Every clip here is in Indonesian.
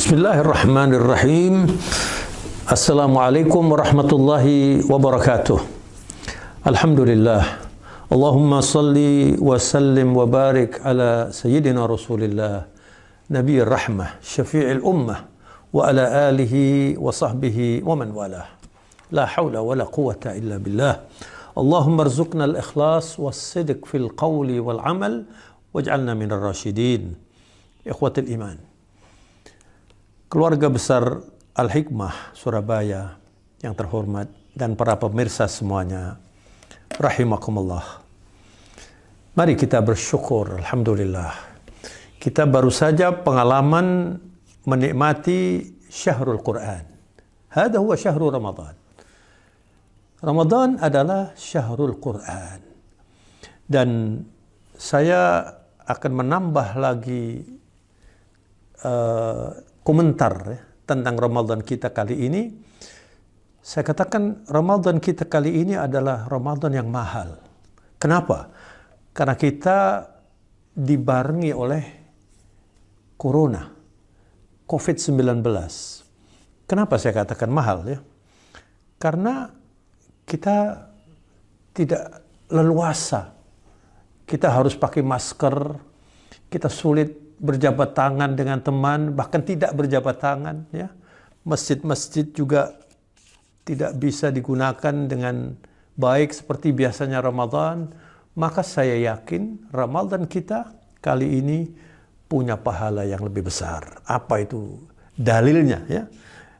Bismillahirrahmanirrahim. Assalamualaikum warahmatullahi wabarakatuh. Alhamdulillah. Allahumma salli wa sallim wa barik ala Sayyidina Rasulillah Nabi Rahmah, Syafi'il Ummah, wa ala alihi wa sahbihi wa man walah. La hawla wa la quwata illa billah. Allahumma arzuqna al-ikhlas was-sidq fil qawli wal amal waj'alna minar rasyidin. Ikhwatul iman. Keluarga besar Al-Hikmah Surabaya yang terhormat dan para pemirsa semuanya, rahimakumullah. Mari kita bersyukur, alhamdulillah. Kita baru saja pengalaman menikmati syahrul Quran. Hada huwa syahrul Ramadan. Ramadan adalah syahrul Quran. Dan saya akan menambah lagi komentar tentang Ramadan kita kali ini. Saya katakan Ramadan kita kali ini adalah Ramadan yang mahal. Kenapa? Karena kita dibarengi oleh Corona, COVID-19. Kenapa saya katakan mahal ya? Karena kita tidak leluasa. Kita harus pakai masker, kita sulit berjabat tangan dengan teman, bahkan tidak berjabat tangan ya. Masjid-masjid juga tidak bisa digunakan dengan baik seperti biasanya Ramadan. Maka saya yakin Ramadan kita kali ini punya pahala yang lebih besar. Apa itu dalilnya ya?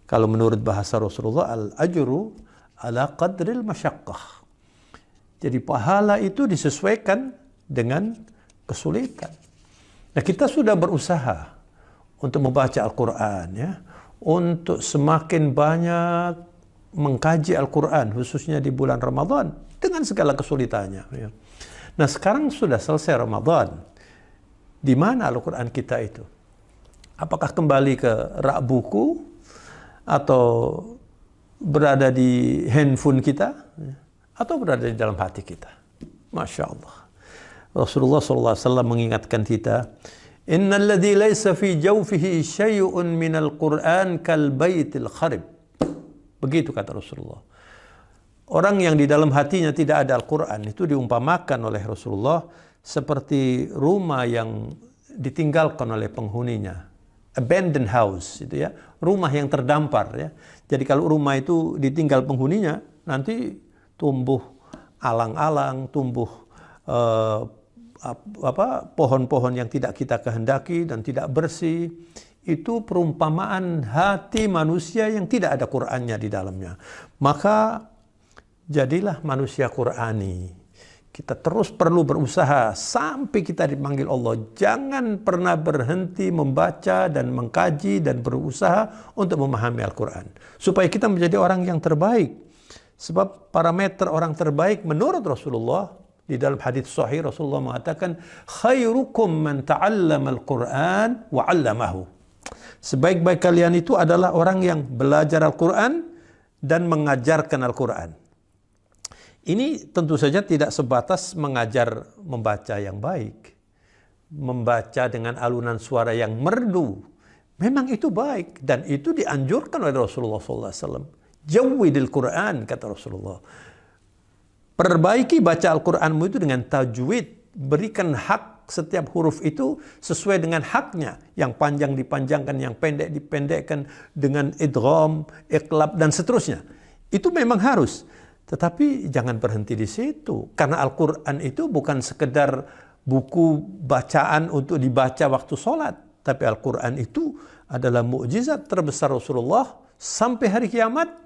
Kalau menurut bahasa Rasulullah, al-ajru ala qadril masyaqqah. Jadi pahala itu disesuaikan dengan kesulitan. Nah, kita sudah berusaha untuk membaca Al-Quran ya, untuk semakin banyak mengkaji Al-Quran, khususnya di bulan Ramadan dengan segala kesulitannya ya. Nah, sekarang sudah selesai Ramadan. Di mana Al-Quran kita itu? Apakah kembali ke rak buku atau berada di handphone kita atau berada di dalam hati kita? Masya Allah. Rasulullah SAW mengingatkan kita, Innal ladzi laysa fi jawfihi syai'un minal Qur'an kal baitil kharib. Begitu kata Rasulullah. Orang yang di dalam hatinya tidak ada Al-Quran itu diumpamakan oleh Rasulullah seperti rumah yang ditinggalkan oleh penghuninya. Abandoned house itu ya, rumah yang terdampar ya. Jadi kalau rumah itu ditinggal penghuninya, nanti tumbuh alang-alang, tumbuh pohon-pohon yang tidak kita kehendaki dan tidak bersih. Itu perumpamaan hati manusia yang tidak ada Qur'annya di dalamnya. Maka jadilah manusia Qur'ani. Kita terus perlu berusaha sampai kita dipanggil Allah. Jangan pernah berhenti membaca dan mengkaji dan berusaha untuk memahami Al-Quran. Supaya kita menjadi orang yang terbaik. Sebab parameter orang terbaik menurut Rasulullah, di dalam hadits sahih Rasulullah mengatakan, khairukum man ta'allama al-Quran wa 'allamahu. Sebaik-baik kalian itu adalah orang yang belajar Al-Quran dan mengajarkan Al-Quran. Ini tentu saja tidak sebatas mengajar membaca yang baik, membaca dengan alunan suara yang merdu. Memang itu baik dan itu dianjurkan oleh Rasulullah SAW. Jawwidil Quran, kata Rasulullah. Perbaiki baca Al-Quranmu itu dengan tajwid. Berikan hak setiap huruf itu sesuai dengan haknya. Yang panjang dipanjangkan, yang pendek dipendekkan, dengan idgham, iqlab, dan seterusnya. Itu memang harus. Tetapi jangan berhenti di situ. Karena Al-Quran itu bukan sekedar buku bacaan untuk dibaca waktu sholat. Tapi Al-Quran itu adalah mukjizat terbesar Rasulullah sampai hari kiamat.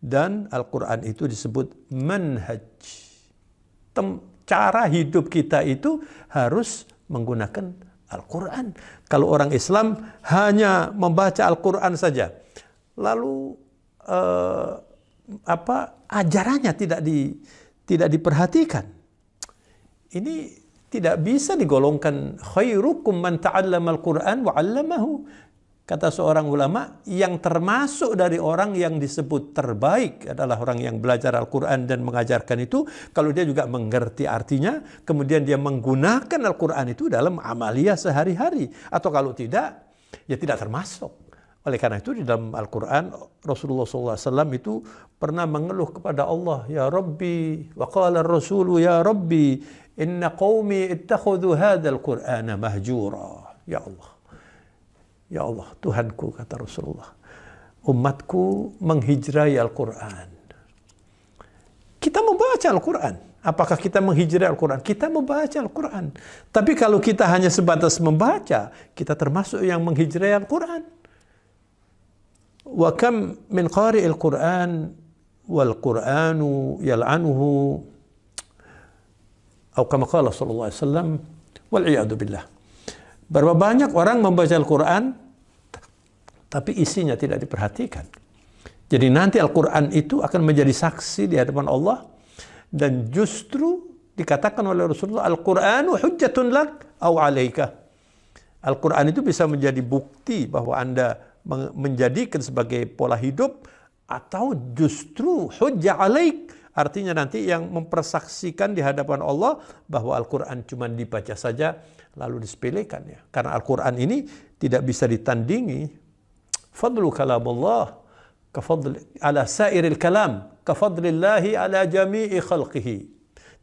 Dan Al-Quran itu disebut manhaj. Cara hidup kita itu harus menggunakan Al-Quran. Kalau orang Islam hanya membaca Al-Quran saja, lalu ajarannya tidak diperhatikan, ini tidak bisa digolongkan khairukum man ta'allama Al-Quran wa 'allamahu. Kata seorang ulama, yang termasuk dari orang yang disebut terbaik adalah orang yang belajar Al-Quran dan mengajarkan itu, kalau dia juga mengerti artinya, kemudian dia menggunakan Al-Quran itu dalam amalia sehari-hari. Atau kalau tidak, ya tidak termasuk Oleh karena itu di dalam Al-Quran Rasulullah SAW itu pernah mengeluh kepada Allah, ya Rabbi, wa qala ar-rasulu ya Rabbi, inna qaumi ittakhadhu hadzal Qur'ana mahjura. Ya Allah. Ya Allah, Tuhanku, kata Rasulullah, umatku menghijrai Al-Quran. Kita membaca Al-Quran. Apakah kita menghijrai Al-Quran? Kita membaca Al-Quran. Tapi kalau kita hanya sebatas membaca, kita termasuk yang menghijrai Al-Quran. Wa kam min qari'il Qur'an wal Qur'anu yal'anuhu atau kama qala sallallahu alaihi wasallam wal iyadu billah. Berapa banyak orang membaca Al-Quran tapi isinya tidak diperhatikan. Jadi nanti Al-Quran itu akan menjadi saksi di hadapan Allah, dan justru dikatakan oleh Rasulullah, Al-Qur'anu hujjatun lak au alaika. Al-Quran itu bisa menjadi bukti bahwa Anda menjadikan sebagai pola hidup, atau justru hujjah alaik, artinya nanti yang mempersaksikan di hadapan Allah bahwa Al-Quran cuma dibaca saja lalu disepelekan, ya. Karena Al-Quran ini tidak bisa ditandingi. Fadlu kalamullah kafadli ala sairil kalam kafadlillahi ala jami'i khalqihi.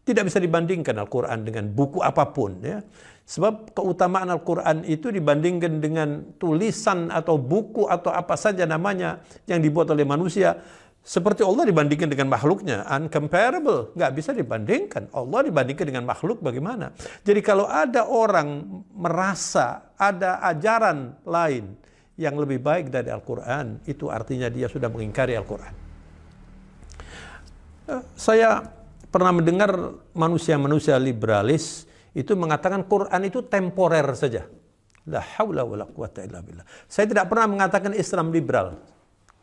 Tidak bisa dibandingkan Al-Quran dengan buku apapun, ya. Sebab keutamaan Al-Quran itu dibandingkan dengan tulisan atau buku atau apa saja namanya yang dibuat oleh manusia, seperti Allah dibandingkan dengan makhluknya, uncomparable, nggak bisa dibandingkan. Allah dibandingkan dengan makhluk bagaimana? Jadi kalau ada orang merasa ada ajaran lain yang lebih baik dari Al-Quran, itu artinya dia sudah mengingkari Al-Quran. Saya pernah mendengar manusia-manusia liberalis itu mengatakan Quran itu temporer saja. La haula wala quwata illa billah. Saya tidak pernah mengatakan Islam liberal.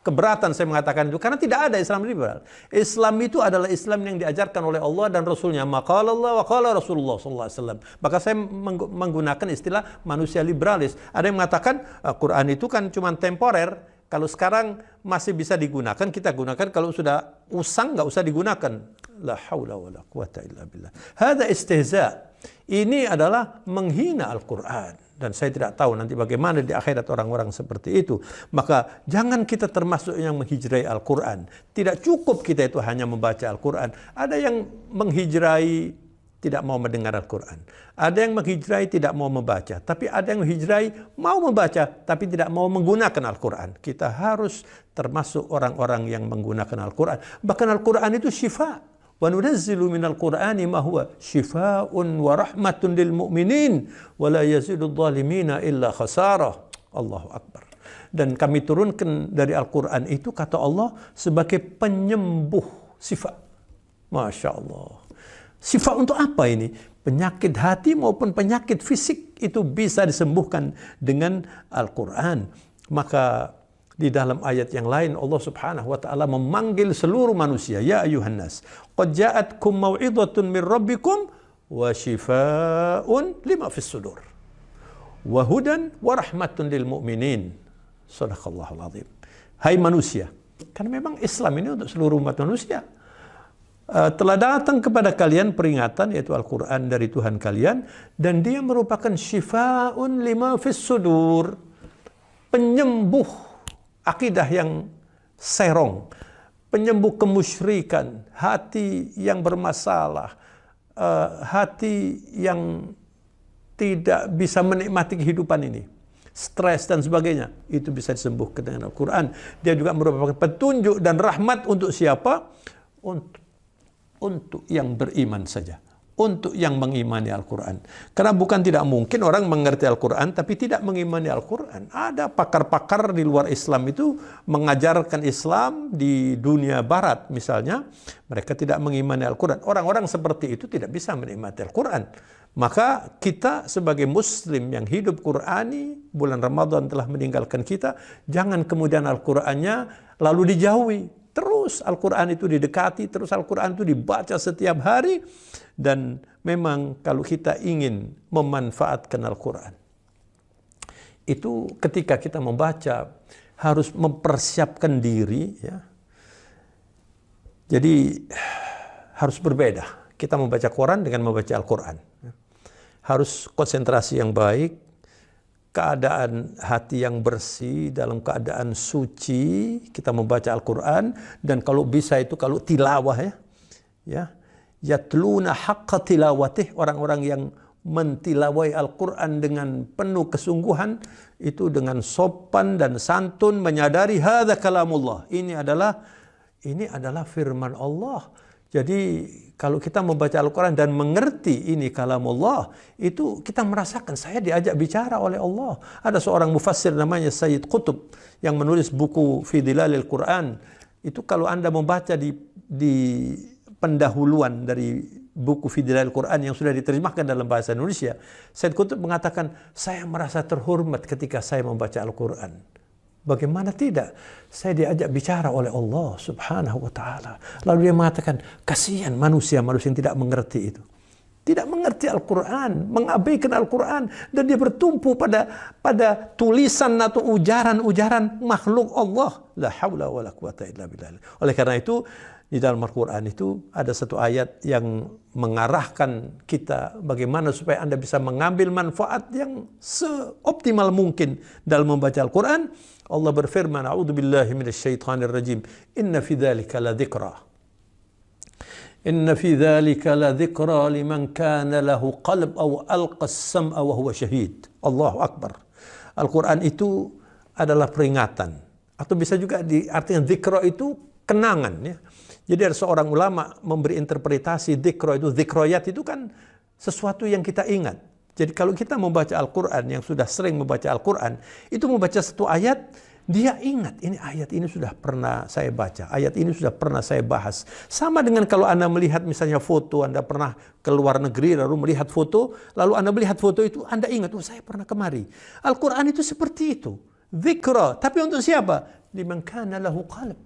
Keberatan saya mengatakan itu karena tidak ada Islam liberal. Islam itu adalah Islam yang diajarkan oleh Allah dan Rasulnya. Maka Allah wa qala Rasulullah SAW. Maka saya menggunakan istilah manusia liberalis. Ada yang mengatakan Quran itu kan cuma temporer. Kalau sekarang masih bisa digunakan, kita gunakan. Kalau sudah usang nggak usah digunakan. La haula wala quwata illa billah. Hada istihza. Ini adalah menghina Al-Quran. Dan saya tidak tahu nanti bagaimana di akhirat orang-orang seperti itu. Maka jangan kita termasuk yang menghijrai Al-Quran. Tidak cukup kita itu hanya membaca Al-Quran. Ada yang menghijrai tidak mau mendengar Al-Quran. Ada yang menghijrai tidak mau membaca. Tapi ada yang menghijrai mau membaca tapi tidak mau menggunakan Al-Quran. Kita harus termasuk orang-orang yang menggunakan Al-Quran. Bahkan Al-Quran itu syifa. وَنُنَزِّلُ مِنَ الْقُرْآنِ مَا هُوَ شِفَاءٌ وَرَحْمَةٌ لِلْمُؤْمِنِينَ وَلَا يَزِيدُ الظَّالِمِينَ إِلَّا خَسَارَةً. Allahu Akbar. Dan kami turunkan dari Al-Quran itu, kata Allah, sebagai penyembuh sifat. Masya Allah. Sifat untuk apa ini? Penyakit hati maupun penyakit fisik itu bisa disembuhkan dengan Al-Quran. Maka di dalam ayat yang lain Allah Subhanahu wa taala memanggil seluruh manusia, ya ayuhan nas, qad ja'atkum mau'izatun min rabbikum wa shifaa'un lima fis sudur wa hudan wa rahmatun lil mu'minin. Shadaqallahul azim. Hai manusia, karena memang Islam ini untuk seluruh umat manusia. Telah datang kepada kalian peringatan, yaitu Al-Quran dari Tuhan kalian, dan dia merupakan shifaa'un lima fis sudur, penyembuh akidah yang serong, penyembuh kemusyrikan, hati yang bermasalah, hati yang tidak bisa menikmati kehidupan ini, stres dan sebagainya, itu bisa disembuhkan dengan Al-Quran. Dia juga merupakan petunjuk dan rahmat untuk siapa? Untuk yang beriman saja, untuk yang mengimani Al-Quran. Karena bukan tidak mungkin orang mengerti Al-Quran tapi tidak mengimani Al-Quran. Ada pakar-pakar di luar Islam itu mengajarkan Islam di dunia barat misalnya, mereka tidak mengimani Al-Quran. Orang-orang seperti itu tidak bisa menikmati Al-Quran. Maka kita sebagai Muslim yang hidup Qurani, bulan Ramadan telah meninggalkan kita, jangan kemudian Al-Qurannya lalu dijauhi. Terus Al-Quran itu didekati, terus Al-Quran itu dibaca setiap hari. Dan memang kalau kita ingin memanfaatkan Al-Quran, itu ketika kita membaca harus mempersiapkan diri, ya. Jadi harus berbeda kita membaca Quran dengan membaca Al-Quran. Harus konsentrasi yang baik, keadaan hati yang bersih, dalam keadaan suci, kita membaca Al-Quran, dan kalau bisa itu kalau tilawah yatluna haqqa tilawatih, orang-orang yang mentilawai Al-Quran dengan penuh kesungguhan, itu dengan sopan dan santun, menyadari hadza kalamullah, ini adalah firman Allah. Jadi kalau kita membaca Al-Quran dan mengerti ini kalamullah, itu kita merasakan saya diajak bicara oleh Allah. Ada seorang mufassir namanya Sayyid Qutb yang menulis buku Fi Dhilalil Quran. Itu kalau Anda membaca di pendahuluan dari buku Fi Dhilalil Quran yang sudah diterjemahkan dalam bahasa Indonesia, Sayyid Qutb mengatakan, saya merasa terhormat ketika saya membaca Al-Quran. Bagaimana tidak? Saya diajak bicara oleh Allah Subhanahu wa ta'ala. Lalu dia mengatakan, kasihan manusia yang tidak mengerti itu. Tidak mengerti Al-Quran, mengabaikan Al-Quran, dan dia bertumpu pada tulisan atau ujaran-ujaran makhluk Allah. La haula wa la quwata illa billah. Oleh karena itu, di dalam Al-Quran itu ada satu ayat yang mengarahkan kita bagaimana supaya Anda bisa mengambil manfaat yang seoptimal mungkin dalam membaca Al-Quran. Allah berfirman, a'udzubillahi minasyaitonir rajim, inna fi dzalika la dzikra. Inna fi dzalika la dzikra liman kana lahu qalb aw alqa as-sam'a wa huwa syahid. Allahu akbar. Al-Quran itu adalah peringatan, atau bisa juga diartikan dzikra itu kenangan, ya. Jadi ada seorang ulama memberi interpretasi dzikroyat itu kan sesuatu yang kita ingat. Jadi kalau kita membaca Al-Quran, yang sudah sering membaca Al-Quran, itu membaca satu ayat, dia ingat, ini ayat ini sudah pernah saya baca, ayat ini sudah pernah saya bahas. Sama dengan kalau Anda melihat misalnya foto, Anda pernah ke luar negeri lalu melihat foto, lalu Anda melihat foto itu, Anda ingat, oh saya pernah kemari. Al-Quran itu seperti itu. Dzikra, tapi untuk siapa? Liman kana lahu qalb.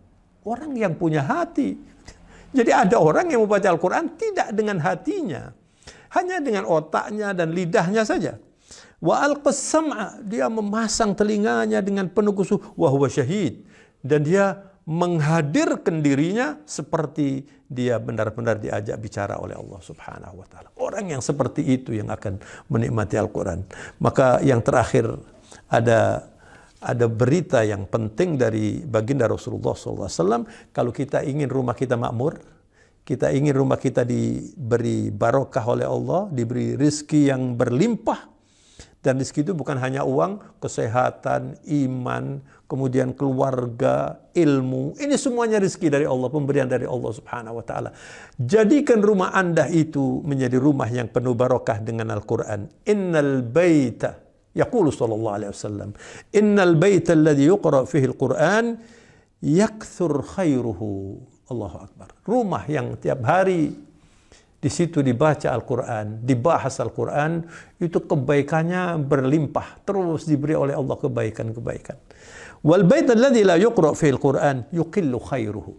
Orang yang punya hati. Jadi ada orang yang membaca Al-Quran tidak dengan hatinya, hanya dengan otaknya dan lidahnya saja. Wa alqas sam'a, dia memasang telinganya dengan penuh khusyuk, wa huwa syahid, dan dia menghadirkan dirinya seperti dia benar-benar diajak bicara oleh Allah Subhanahu wa ta'ala. Orang yang seperti itu yang akan menikmati Al-Quran. Maka yang terakhir ada berita yang penting dari baginda Rasulullah SAW. Kalau kita ingin rumah kita makmur, kita ingin rumah kita diberi barokah oleh Allah, diberi rizki yang berlimpah, dan rizki itu bukan hanya uang, kesehatan, iman, kemudian keluarga, ilmu, ini semuanya rizki dari Allah, pemberian dari Allah Subhanahu wa ta'ala. Jadikan rumah Anda itu menjadi rumah yang penuh barokah dengan Al-Quran. Innal baita, yaqulu sallallahu alaihi wasallam, innal baita alladhi yuqra fihi al-Qur'an yakthur khairuhu. Allahu akbar. Rumah yang tiap hari di situ dibaca Al-Quran, dibahas Al-Quran, itu kebaikannya berlimpah, terus diberi oleh Allah kebaikan-kebaikan. Wal bait alladhi la yuqra fihi al-Qur'an yuqillu khairuhu.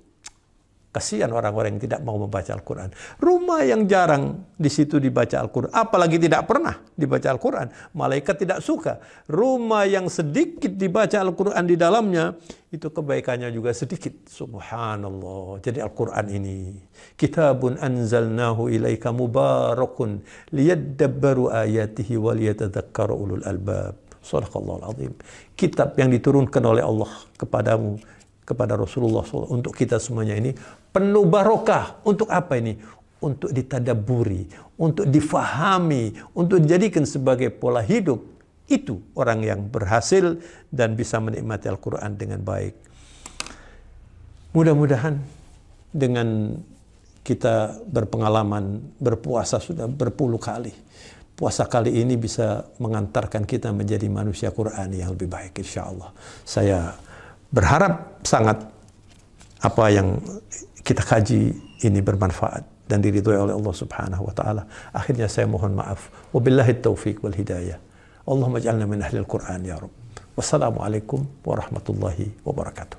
Kasihan orang-orang yang tidak mau membaca Al-Quran. Rumah yang jarang di situ dibaca Al-Quran, apalagi tidak pernah dibaca Al-Quran, malaikat tidak suka. Rumah yang sedikit dibaca Al-Quran di dalamnya, itu kebaikannya juga sedikit. Subhanallah. Jadi Al-Quran ini, kitabun anzalnahu ilaika mubarakun liyadabbaru ayatihi wa liyatadzakkara ulul albab. Shadaqallahul azim. Kitab yang diturunkan oleh Allah kepadamu, kepada Rasulullah SAW, untuk kita semuanya ini penuh barokah. Untuk apa ini? Untuk ditadaburi, untuk difahami, untuk dijadikan sebagai pola hidup. Itu orang yang berhasil dan bisa menikmati Al-Quran dengan baik. Mudah-mudahan dengan kita berpengalaman berpuasa sudah berpuluh kali, puasa kali ini bisa mengantarkan kita menjadi manusia Quran yang lebih baik, insya Allah. Saya berharap sangat apa yang kita kaji ini bermanfaat dan diridhoi oleh Allah Subhanahu wa ta'ala. Akhirnya saya mohon maaf. Wabillahi taufiq wal hidayah. Allahumma ij'alna min ahlil Quran ya Rabb. Wassalamualaikum warahmatullahi wabarakatuh.